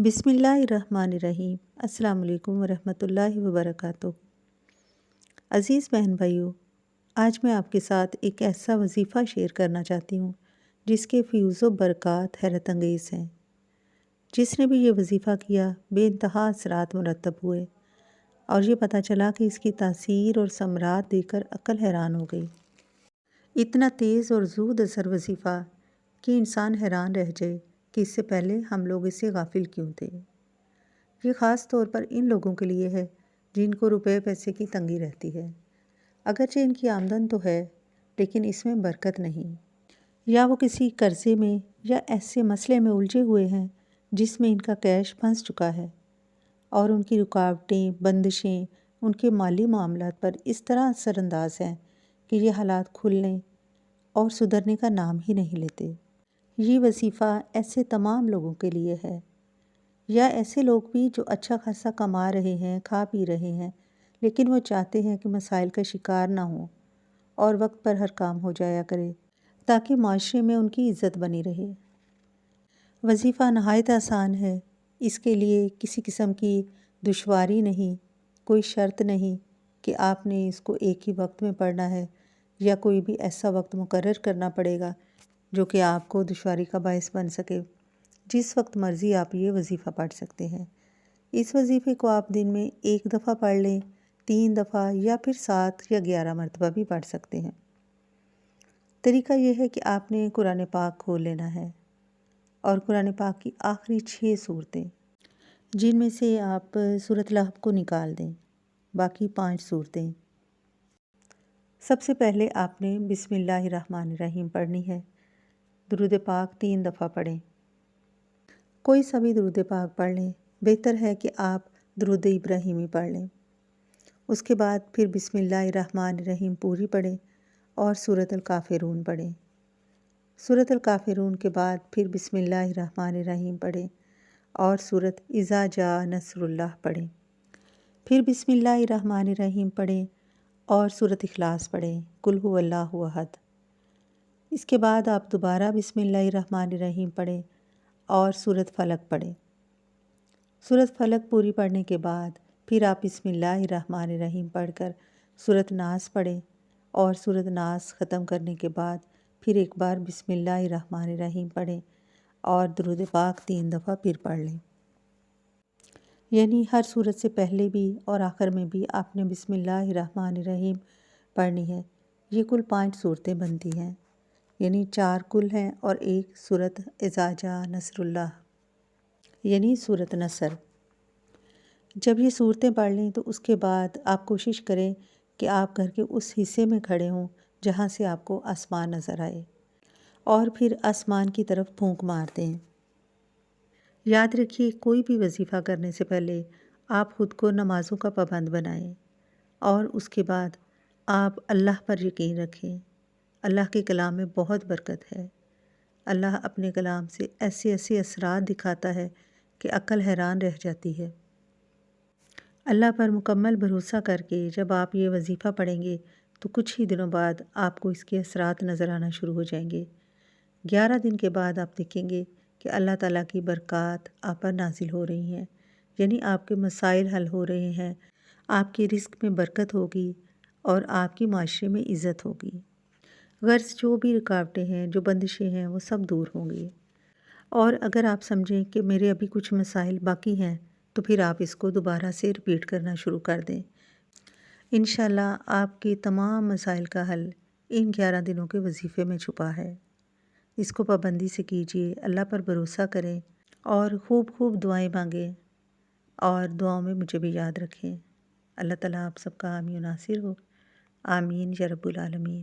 بسم اللہ الرحمن الرحیم۔ السلام علیکم ورحمۃ اللہ وبرکاتہ۔ عزیز بہن بھائیوں، آج میں آپ کے ساتھ ایک ایسا وظیفہ شیئر کرنا چاہتی ہوں جس کے فیوز و برکات حیرت انگیز ہیں۔ جس نے بھی یہ وظیفہ کیا بے انتہا اثرات مرتب ہوئے اور یہ پتہ چلا کہ اس کی تاثیر اور ثمرات دیکھ کر عقل حیران ہو گئی۔ اتنا تیز اور زود اثر وظیفہ کہ انسان حیران رہ جائے کہ اس سے پہلے ہم لوگ اس سے غافل کیوں تھے۔ یہ خاص طور پر ان لوگوں کے لیے ہے جن کو روپے پیسے کی تنگی رہتی ہے، اگرچہ ان کی آمدن تو ہے لیکن اس میں برکت نہیں، یا وہ کسی قرضے میں یا ایسے مسئلے میں الجھے ہوئے ہیں جس میں ان کا کیش پھنس چکا ہے اور ان کی رکاوٹیں، بندشیں ان کے مالی معاملات پر اس طرح اثر انداز ہیں کہ یہ حالات کھلنے اور سدھرنے کا نام ہی نہیں لیتے۔ یہ وظیفہ ایسے تمام لوگوں کے لیے ہے، یا ایسے لوگ بھی جو اچھا خاصا کما رہے ہیں، کھا پی رہے ہیں، لیکن وہ چاہتے ہیں کہ مسائل کا شکار نہ ہوں اور وقت پر ہر کام ہو جایا کرے تاکہ معاشرے میں ان کی عزت بنی رہے۔ وظیفہ نہایت آسان ہے، اس کے لیے کسی قسم کی دشواری نہیں، کوئی شرط نہیں کہ آپ نے اس کو ایک ہی وقت میں پڑھنا ہے یا کوئی بھی ایسا وقت مقرر کرنا پڑے گا جو کہ آپ کو دشواری کا باعث بن سکے۔ جس وقت مرضی آپ یہ وظیفہ پڑھ سکتے ہیں۔ اس وظیفے کو آپ دن میں 1 دفعہ پڑھ لیں، 3 دفعہ یا پھر 7 یا 11 مرتبہ بھی پڑھ سکتے ہیں۔ طریقہ یہ ہے کہ آپ نے قرآن پاک کھول لینا ہے اور قرآن پاک کی آخری 6 سورتیں جن میں سے آپ سورۃ لہب کو نکال دیں، باقی 5 سورتیں۔ سب سے پہلے آپ نے بسم اللہ الرحمن الرحیم پڑھنی ہے۔ درود پاک 3 دفعہ پڑھیں۔ کوئی سا بھی درود پاک پڑھ لیں، بہتر ہے کہ آپ درود ابراہیمی پڑھ لیں۔ اس کے بعد پھر بسم اللہ الرحمن الرحیم پوری پڑھیں اور سورۃ الکافرون پڑھیں۔ سورۃ الکافرون کے بعد پھر بسم اللہ الرحمن الرحیم پڑھیں اور سورۃ اذا جاء نصر اللہ پڑھیں۔ پھر بسم اللہ الرحمن الرحیم پڑھیں اور سورۃ اخلاص پڑھیں، قل هو اللہ احد۔ اس کے بعد آپ دوبارہ بسم اللہ الرحمن الرحیم پڑھیں اور سورۃ فلق پڑھیں۔ سورۃ فلق پوری پڑھنے کے بعد پھر آپ بسم اللہ الرحمن الرحیم پڑھ کر سورۃ ناس پڑھیں اور سورۃ ناس ختم کرنے کے بعد پھر ایک بار بسم اللہ الرحمن الرحیم پڑھیں اور درود پاک 3 دفعہ پھر پڑھ لیں۔ یعنی ہر سورت سے پہلے بھی اور آخر میں بھی آپ نے بسم اللہ الرحمن الرحیم پڑھنی ہے۔ یہ کل 5 سورتیں بنتی ہیں، یعنی 4 کل ہیں اور ایک سورۃ اذا جاء نصر اللہ یعنی سورۃ نصر۔ جب یہ صورتیں پڑھ لیں تو اس کے بعد آپ کوشش کریں کہ آپ گھر کے اس حصے میں کھڑے ہوں جہاں سے آپ کو آسمان نظر آئے اور پھر آسمان کی طرف پھونک مار دیں۔ یاد رکھیے، کوئی بھی وظیفہ کرنے سے پہلے آپ خود کو نمازوں کا پابند بنائیں اور اس کے بعد آپ اللہ پر یقین رکھیں۔ اللہ کے کلام میں بہت برکت ہے۔ اللہ اپنے کلام سے ایسے ایسے اثرات دکھاتا ہے کہ عقل حیران رہ جاتی ہے۔ اللہ پر مکمل بھروسہ کر کے جب آپ یہ وظیفہ پڑھیں گے تو کچھ ہی دنوں بعد آپ کو اس کے اثرات نظر آنا شروع ہو جائیں گے۔ 11 دن کے بعد آپ دیکھیں گے کہ اللہ تعالیٰ کی برکات آپ پر نازل ہو رہی ہیں، یعنی آپ کے مسائل حل ہو رہے ہیں، آپ کے رزق میں برکت ہوگی اور آپ کی معاشرے میں عزت ہوگی۔ غرض جو بھی رکاوٹیں ہیں، جو بندشیں ہیں، وہ سب دور ہوں گی۔ اور اگر آپ سمجھیں کہ میرے ابھی کچھ مسائل باقی ہیں تو پھر آپ اس کو دوبارہ سے رپیٹ کرنا شروع کر دیں۔ انشاءاللہ آپ کے تمام مسائل کا حل ان 11 دنوں کے وظیفے میں چھپا ہے۔ اس کو پابندی سے کیجیے، اللہ پر بھروسہ کریں اور خوب خوب دعائیں مانگیں اور دعاؤں میں مجھے بھی یاد رکھیں۔ اللہ تعالیٰ آپ سب کا حامی و ناصر ہو۔ آمین یا رب العالمین۔